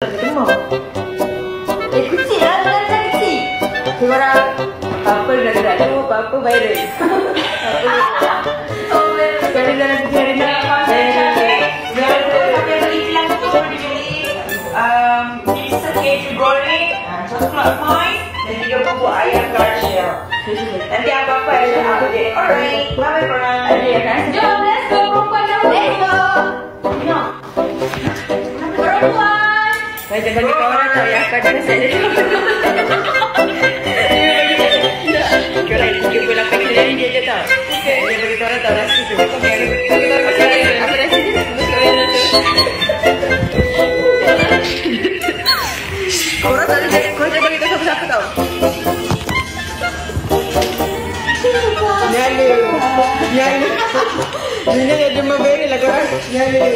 Ketemu. Kecil lah, bulan kecil. Korang apa gerak-gerak tu, apa viral. Sekali dalam 3 hari nak Keju goreng, coklat point dan juga bubuk ayam garcia. Nanti apa-apa ada update. Alright, bye-bye korang. Jom, let's go perempuan dah. Let's go. Perempuan. Saya bagi kawan tahu ya, kadang saya korang 38 kali dia je tau. Dia bagi kawan tahu rasa tu. Apa rasa dia? Korang tak ada, korang jangan bagi tahu siapa-siapa tau. Nyala. Nyala dia demam beri lah korang. Nyala.